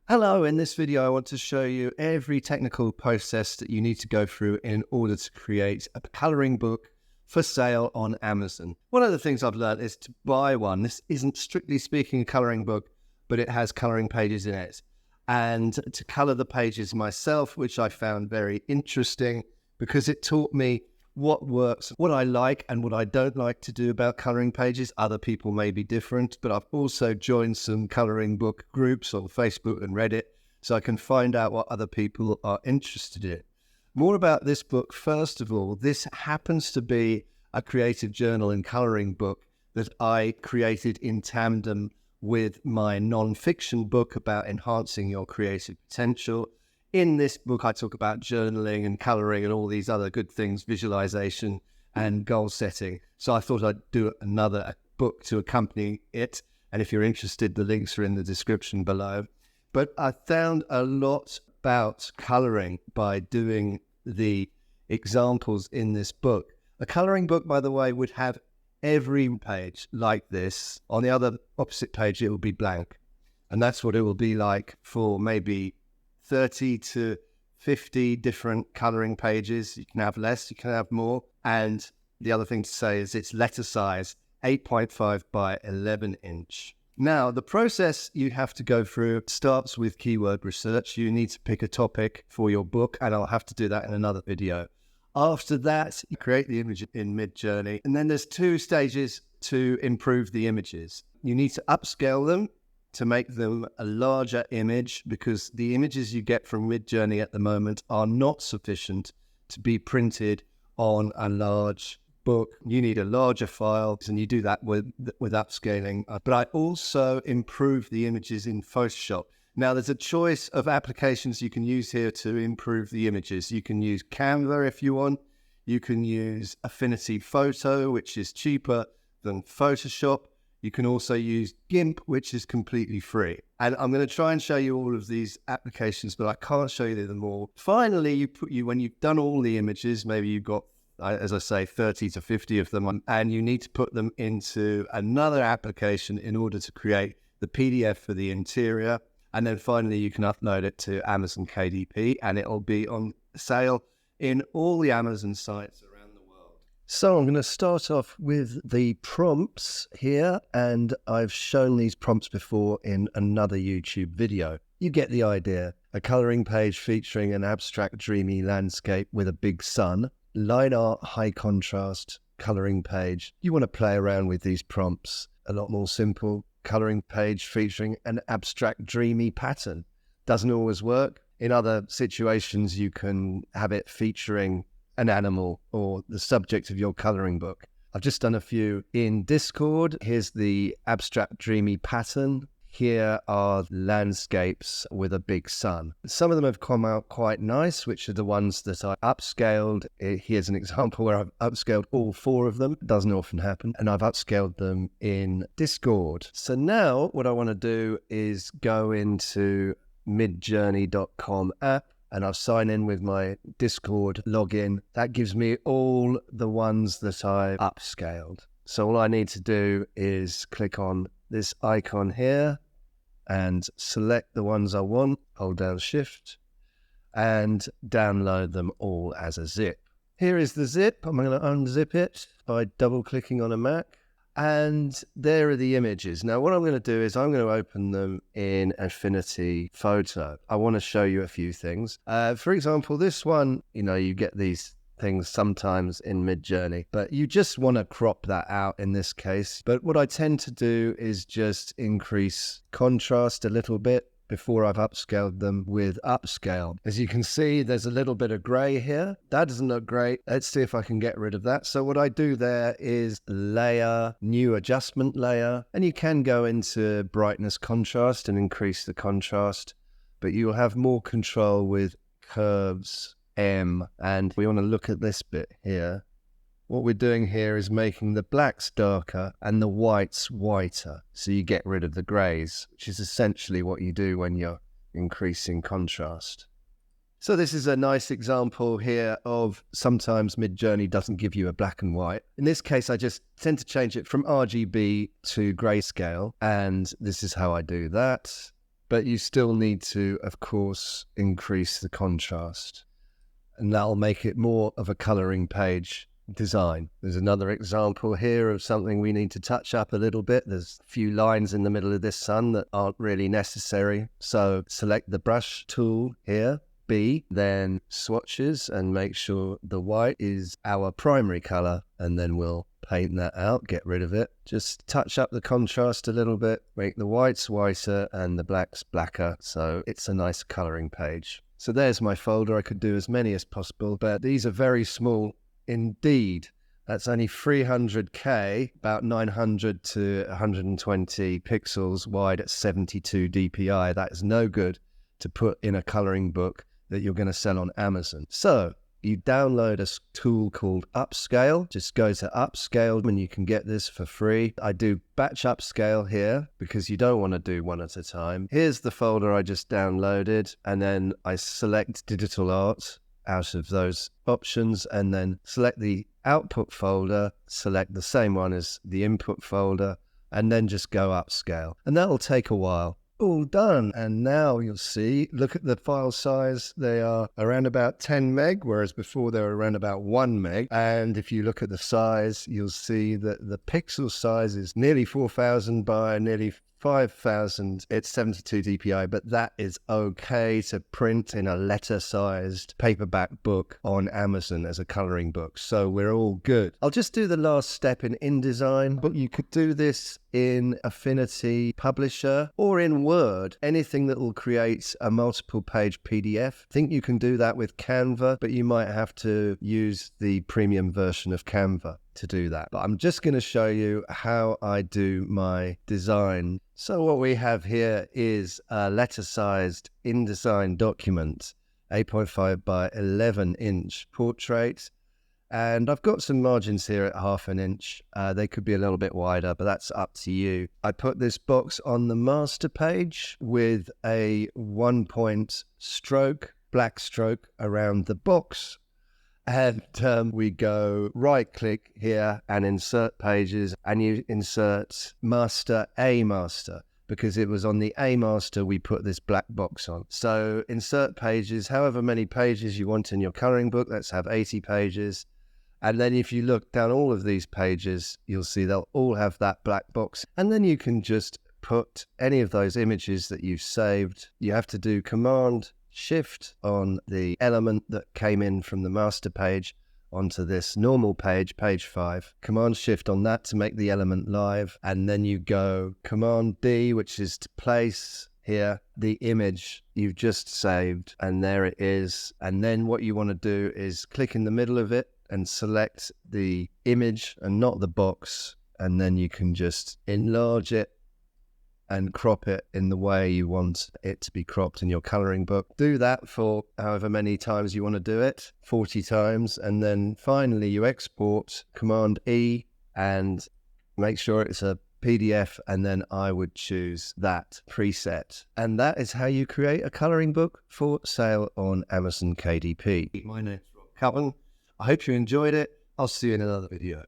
Hello, in this video I want to show you every technical process that you need to go through in order to create a coloring book for sale on Amazon. One of the things I've learned is to buy one. This isn't strictly speaking a coloring book, but it has coloring pages in it. And to color the pages myself, which I found very interesting because it taught me what works, what I like and what I don't like to do about coloring pages. Other people may be different, but I've also joined some coloring book groups on Facebook and Reddit so I can find out what other people are interested in. More about this book. First of all, this happens to be a creative journal and coloring book that I created in tandem with my non-fiction book about enhancing your creative potential. In this book, I talk about journaling and coloring and all these other good things, visualization and goal setting. So I thought I'd do another book to accompany it. And if you're interested, the links are in the description below. But I found a lot about coloring by doing the examples in this book. A coloring book, by the way, would have every page like this. On the other opposite page, it will be blank. And that's what it will be like for maybe 30 to 50 different coloring pages. You can have less, you can have more. And the other thing to say is it's letter size, 8.5 by 11 inch. Now, the process you have to go through starts with keyword research. You need to pick a topic for your book, and I'll have to do that in another video. After that, you create the image in Midjourney. And then there's two stages to improve the images. You need to upscale them to make them a larger image, because the images you get from Midjourney at the moment are not sufficient to be printed on a large book. You need a larger file, and you do that with upscaling. But I also improve the images in Photoshop. Now, there's a choice of applications you can use here to improve the images. You can use Canva if you want. You can use Affinity Photo, which is cheaper than Photoshop. You can also use GIMP, which is completely free. And I'm going to try and show you all of these applications, but I can't show you them all. Finally, when you've done all the images, maybe you've got, as I say, 30 to 50 of them, and you need to put them into another application in order to create the PDF for the interior. And then finally, you can upload it to Amazon KDP, and it'll be on sale in all the Amazon sites around the world. So I'm going to start off with the prompts here, and I've shown these prompts before in another YouTube video. You get the idea. A coloring page featuring an abstract, dreamy landscape with a big sun. Line art, high contrast, coloring page. You want to play around with these prompts. A lot more simple. Coloring page featuring an abstract, dreamy pattern. Doesn't always work. In other situations, you can have it featuring an animal or the subject of your coloring book. I've just done a few in Discord. Here's the abstract, dreamy pattern. Here are landscapes with a big sun. Some of them have come out quite nice, which are the ones that I upscaled. Here's an example where I've upscaled all 4 of them. It doesn't often happen. And I've upscaled them in Discord. So now what I want to do is go into midjourney.com app, and I'll sign in with my Discord login. That gives me all the ones that I've upscaled. So all I need to do is click on this icon here and select the ones I want, hold down Shift, and download them all as a zip. Here is the zip. I'm going to unzip it by double-clicking on a Mac. And there are the images. Now, what I'm going to do is I'm going to open them in Affinity Photo. I want to show you a few things. For example, this one, you get these things sometimes in Midjourney, but you just want to crop that out in this case. But what I tend to do is just increase contrast a little bit before I've upscaled them with Upscale. As you can see, there's a little bit of gray here. That doesn't look great. Let's see if I can get rid of that. So what I do there is layer, new adjustment layer, and you can go into brightness contrast and increase the contrast, but you'll have more control with curves M. And we want to look at this bit here. What we're doing here is making the blacks darker and the whites whiter. So you get rid of the grays, which is essentially what you do when you're increasing contrast. So this is a nice example here of sometimes Midjourney doesn't give you a black and white. In this case, I just tend to change it from RGB to grayscale. And this is how I do that. but you still need to, of course, increase the contrast. And that'll make it more of a coloring page design. There's another example here of something we need to touch up a little bit. There's a few lines in the middle of this sun that aren't really necessary. So select the brush tool here, B, then swatches, and make sure the white is our primary color, and then we'll paint that out, get rid of it. Just touch up the contrast a little bit, make the whites whiter and the blacks blacker, so it's a nice coloring page. So there's my folder. I could do as many as possible, but these are very small indeed. That's only 300K, about 900 to 120 pixels wide at 72 DPI. That is no good to put in a coloring book that you're going to sell on Amazon. So you download a tool called Upscale. Just go to Upscale and you can get this for free. I do batch upscale here because you don't want to do one at a time. Here's the folder I just downloaded, and then I select digital art out of those options, and then select the output folder, select the same one as the input folder, and then just go upscale. And that'll take a while. All done. And now you'll see, look at the file size. They are around about 10 meg, whereas before they were around about 1 meg. And if you look at the size, you'll see that the pixel size is nearly 4,000 by nearly 5,000. It's 72 DPI, but that is okay to print in a letter-sized paperback book on Amazon as a coloring book. So we're all good. I'll just do the last step in InDesign, but you could do this in Affinity Publisher or in Word, anything that will create a multiple page PDF. I think you can do that with Canva, but you might have to use the premium version of Canva to do that. But I'm just going to show you how I do my design. So what we have here is a letter-sized InDesign document, 8.5 by 11 inch portrait. And I've got some margins here at 1/2 inch. They could be a little bit wider, but that's up to you. I put this box on the master page with a 1-point stroke, black stroke around the box. And we go right click here and insert pages, and you insert master A master, because it was on the A master we put this black box on. So insert pages, however many pages you want in your coloring book. Let's have 80 pages. And then if you look down all of these pages, you'll see they'll all have that black box. And then you can just put any of those images that you've saved. You have to do Command Shift on the element that came in from the master page onto this normal page, page 5. Command Shift on that to make the element live. And then you go Command D, which is to place here the image you've just saved. And there it is. And then what you want to do is click in the middle of it and select the image and not the box. And then you can just enlarge it and crop it in the way you want it to be cropped in your coloring book. Do that for however many times you want to do it, 40 times. And then finally you export, Command E, and make sure it's a PDF, and then I would choose that preset. And that is how you create a coloring book for sale on Amazon KDP. My name's Rob Cullen. I hope you enjoyed it. I'll see you in another video.